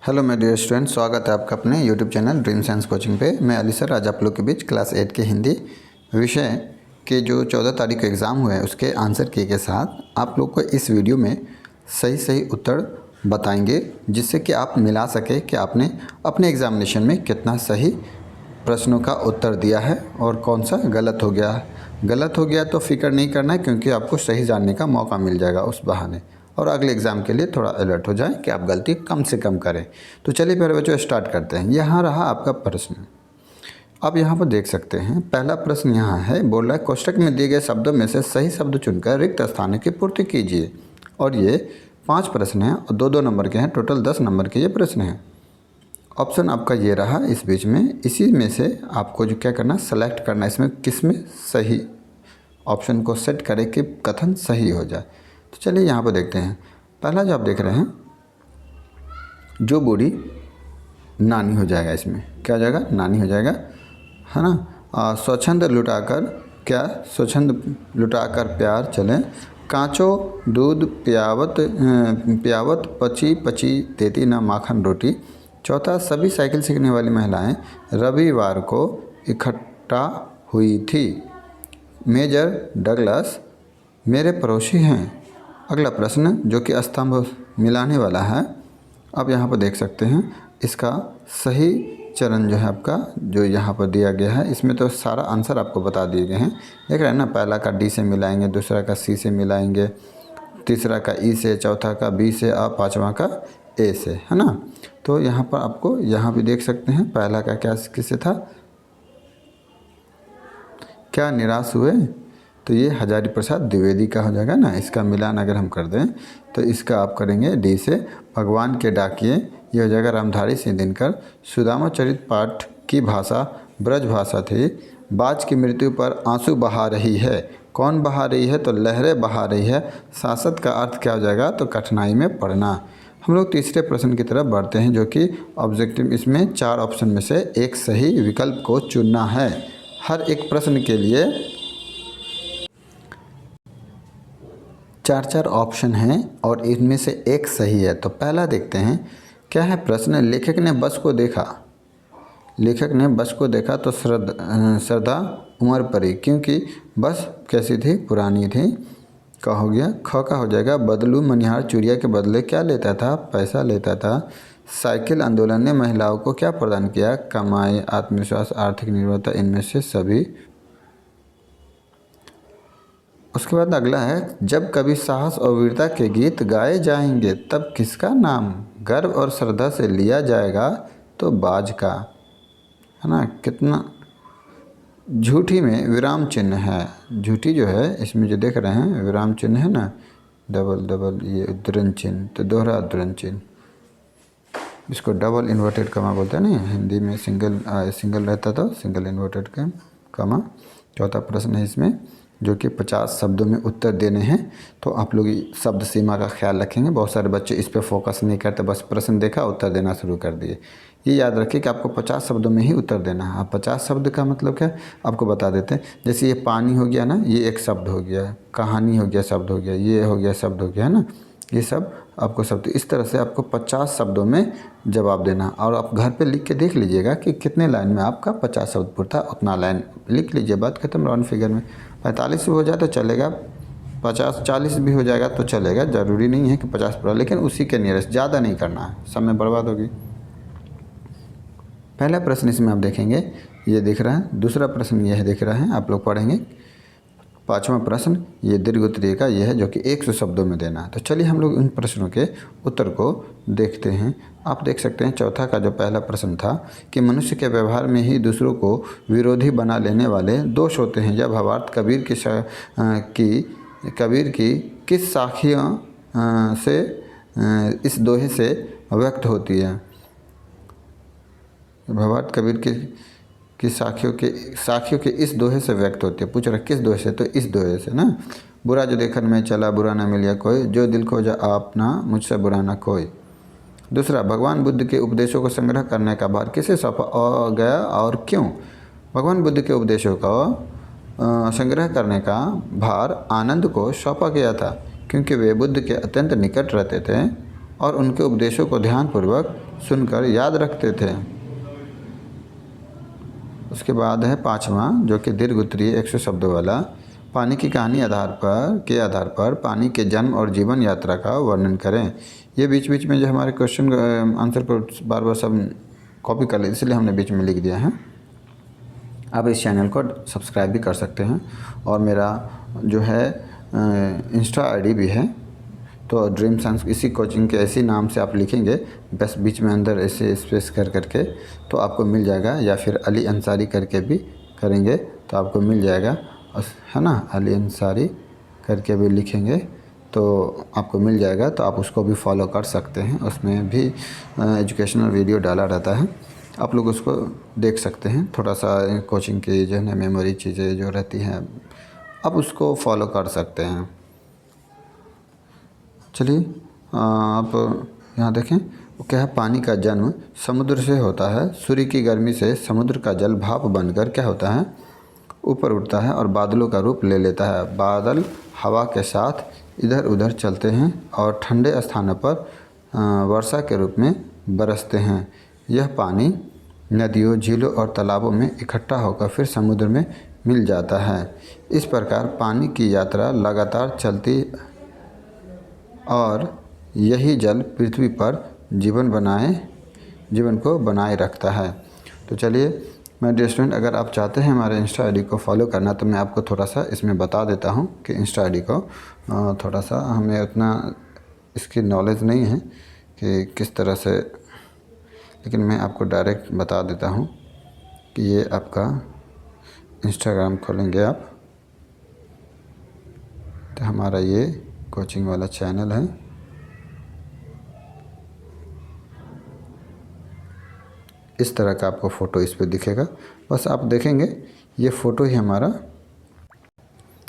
Hello मेरे dear student, स्वागत है आपका अपने YouTube channel dream science coaching पे। मैं अली सर आज आप लोग के बीच क्लास 8 के हिंदी विषय के जो 14 तारीख को एग्ज़ाम हुआ है उसके आंसर की के साथ आप लोग को इस वीडियो में सही सही उत्तर बताएंगे, जिससे कि आप मिला सके कि आपने अपने एग्ज़ामिनेशन में कितना सही प्रश्नों का उत्तर दिया है और कौन सा गलत हो गया। गलत हो गया तो फिक्र नहीं करना है, क्योंकि आपको सही जानने का मौका मिल जाएगा उस बहाने, और अगले एग्ज़ाम के लिए थोड़ा अलर्ट हो जाए कि आप गलती कम से कम करें। तो चलिए प्यारे बच्चों स्टार्ट करते हैं। यहाँ रहा आपका प्रश्न। आप यहाँ पर देख सकते हैं, पहला प्रश्न यहाँ है, बोल रहा है कोष्टक में दिए गए शब्दों में से सही शब्द चुनकर रिक्त स्थानों की पूर्ति कीजिए। और ये 5 प्रश्न हैं और 2-2 नंबर के हैं, टोटल 10 नंबर के ये प्रश्न हैं। ऑप्शन आपका ये रहा इस बीच में, इसी में से आपको जो क्या करना, सेलेक्ट करना इसमें किस में सही ऑप्शन को सेट करें कि कथन सही हो जाए। तो चलिए यहाँ पर देखते हैं। पहला जो आप देख रहे हैं, जो बूढ़ी नानी हो जाएगा, इसमें क्या हो जाएगा, नानी हो जाएगा, है ना। स्वच्छंद लुटाकर, क्या स्वच्छंद लुटाकर प्यार चले, कांचो दूध पियावत पची पची देती ना माखन रोटी। चौथा, सभी साइकिल सीखने वाली महिलाएं रविवार को इकट्ठा हुई थी। मेजर डगलस मेरे पड़ोसी हैं। अगला प्रश्न जो कि स्तंभ मिलाने वाला है, आप यहाँ पर देख सकते हैं इसका सही चरण जो है आपका, जो यहाँ पर दिया गया है, इसमें तो सारा आंसर आपको बता दिए गए हैं। देख रहे हैं ना, पहला का डी से मिलाएंगे, दूसरा का सी से मिलाएंगे, तीसरा का ई से, चौथा का बी से और पाँचवा का ए से, है ना। तो यहाँ पर आपको यहाँ भी देख सकते हैं, पहला का क्या किससे था, क्या निराश हुए, तो ये हजारी प्रसाद द्विवेदी का हो जाएगा ना। इसका मिलान अगर हम कर दें तो इसका आप करेंगे डी से, भगवान के डाकिए, ये हो जाएगा रामधारी सिंह दिनकर। सुदामा चरित पाठ की भाषा ब्रज भाषा थी। बाज की मृत्यु पर आंसू बहा रही है, कौन बहा रही है, तो लहरें बहा रही है। शासक का अर्थ क्या हो जाएगा, तो कठिनाई में पड़ना। हम लोग तीसरे प्रश्न की तरफ बढ़ते हैं, जो कि ऑब्जेक्टिव, इसमें 4 ऑप्शन में से एक सही विकल्प को चुनना है। हर एक प्रश्न के लिए 4-4 ऑप्शन हैं और इनमें से एक सही है। तो पहला देखते हैं, क्या है प्रश्न, लेखक ने बस को देखा। लेखक ने बस को देखा तो श्रद्धा उम्र पड़ी, क्योंकि बस कैसी थी, पुरानी थी। का हो गया, ख का हो जाएगा, बदलू मनिहार चूड़िया के बदले क्या लेता था, पैसा लेता था। साइकिल आंदोलन ने महिलाओं को क्या प्रदान किया, कमाई, आत्मविश्वास, आर्थिक निर्भरता, इनमें से सभी। उसके बाद अगला है, जब कभी साहस और वीरता के गीत गाए जाएंगे तब किसका नाम गर्व और श्रद्धा से लिया जाएगा, तो बाज का, है ना। कितना, झूठी में विराम चिन्ह है, झूठी जो है इसमें जो देख रहे हैं विराम चिन्ह है ना, डबल ये उद्धरण चिन्ह, तो दोहरा उद्धरण चिन्ह, इसको डबल इन्वर्टेड कमा बोलते हैं ना, हिंदी में सिंगल रहता था, सिंगल इन्वर्टेड कमा। चौथा प्रश्न है इसमें, जो कि 50 शब्दों में उत्तर देने हैं। तो आप लोग शब्द सीमा का ख्याल रखेंगे। बहुत सारे बच्चे इस पे फोकस नहीं करते, बस प्रश्न देखा उत्तर देना शुरू कर दिए। ये याद रखिए कि आपको 50 शब्दों में ही उत्तर देना है। आप 50 शब्द का मतलब क्या आपको बता देते हैं। जैसे ये पानी हो गया ना, ये एक शब्द हो गया, कहानी हो गया शब्द हो गया, ये हो गया शब्द हो गया, है ना। ये सब आपको शब्द, इस तरह से आपको 50 शब्दों में जवाब देना। और आप घर पे लिख के देख लीजिएगा कि कितने लाइन में आपका 50 शब्द पूरा था, उतना लाइन लिख लीजिए, बात खत्म। राउंड फिगर में 45 भी हो जाए तो चलेगा, 50-40 भी हो जाएगा तो चलेगा, ज़रूरी नहीं है कि 50 पूरा, लेकिन उसी के नियरेस्ट, ज़्यादा नहीं करना है, समय बर्बाद होगी। पहला प्रश्न इसमें आप देखेंगे ये दिख रहा है, दूसरा प्रश्न यह दिख रहा है, आप लोग पढ़ेंगे। पाँचवा प्रश्न ये दीर्घ उत्तरीय का ये है, जो कि 100 शब्दों में देना है। तो चलिए हम लोग इन प्रश्नों के उत्तर को देखते हैं। आप देख सकते हैं चौथा का जो पहला प्रश्न था कि मनुष्य के व्यवहार में ही दूसरों को विरोधी बना लेने वाले दोष होते हैं। यह भावार्थ कबीर की किस साखियों से इस दोहे से व्यक्त होती है। भावार्थ कबीर की साखियों के इस दोहे से व्यक्त होती है। पूछ रहा किस दोहे से, तो इस दोहे से ना। बुरा जो देखन में चला, बुरा ना मिलिया कोई, जो दिल खोजा आपना, मुझसे बुरा ना कोई। दूसरा, भगवान बुद्ध के उपदेशों को संग्रह करने का भार किसे सौंपा गया और क्यों। भगवान बुद्ध के उपदेशों को संग्रह करने का भार आनंद को सौंपा गया था, क्योंकि वे बुद्ध के अत्यंत निकट रहते थे और उनके उपदेशों को ध्यानपूर्वक सुनकर याद रखते थे। उसके बाद है 5वां, जो कि दीर्घ उत्तरीय 100 शब्दों वाला। पानी की कहानी आधार पर पानी के जन्म और जीवन यात्रा का वर्णन करें। ये बीच बीच में जो हमारे क्वेश्चन आंसर को बार बार सब कॉपी कर ले, इसलिए हमने बीच में लिख दिया है। आप इस चैनल को सब्सक्राइब भी कर सकते हैं और मेरा जो है इंस्टा आईडी भी है। तो ड्रीम साइंस इसी कोचिंग के ऐसे नाम से आप लिखेंगे, बस बीच में अंदर ऐसे स्पेस कर करके तो आपको मिल जाएगा, या फिर अली अंसारी करके भी करेंगे तो आपको मिल जाएगा, है ना। अली अंसारी करके भी लिखेंगे तो आपको मिल जाएगा, तो आप उसको भी फॉलो कर सकते हैं। उसमें भी एजुकेशनल वीडियो डाला रहता है, आप लोग उसको देख सकते हैं। थोड़ा सा कोचिंग की जो है ना मेमोरी चीज़ें जो रहती हैं, आप उसको फॉलो कर सकते हैं। चलिए आप यहाँ देखें, वो क्या है, पानी का जन्म समुद्र से होता है। सूर्य की गर्मी से समुद्र का जल भाप बनकर क्या होता है, ऊपर उठता है और बादलों का रूप ले लेता है। बादल हवा के साथ इधर उधर चलते हैं और ठंडे स्थानों पर वर्षा के रूप में बरसते हैं। यह पानी नदियों, झीलों और तालाबों में इकट्ठा होकर फिर समुद्र में मिल जाता है। इस प्रकार पानी की यात्रा लगातार चलती और यही जल पृथ्वी पर जीवन को बनाए रखता है। तो चलिए मैं डियर स्टूडेंट, अगर आप चाहते हैं हमारे इंस्टा आईडी को फॉलो करना, तो मैं आपको थोड़ा सा इसमें बता देता हूँ कि इंस्टा आईडी को थोड़ा सा हमें उतना इसकी नॉलेज नहीं है कि किस तरह से, लेकिन मैं आपको डायरेक्ट बता देता हूँ कि ये आपका इंस्टाग्राम खोलेंगे आप तो हमारा ये कोचिंग वाला चैनल है। इस तरह का आपको फ़ोटो इस पे दिखेगा, बस आप देखेंगे ये फ़ोटो ही हमारा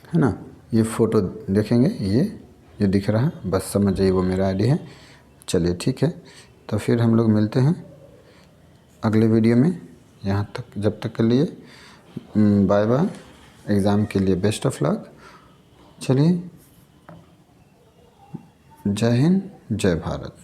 है ना, ये फ़ोटो देखेंगे, ये दिख रहा है, बस समझ जाइए वो मेरा आईडी है। चलिए ठीक है, तो फिर हम लोग मिलते हैं अगले वीडियो में। यहाँ तक जब तक के लिए बाय बाय। एग्ज़ाम के लिए बेस्ट ऑफ लक। चलिए, जय हिंद, जय भारत।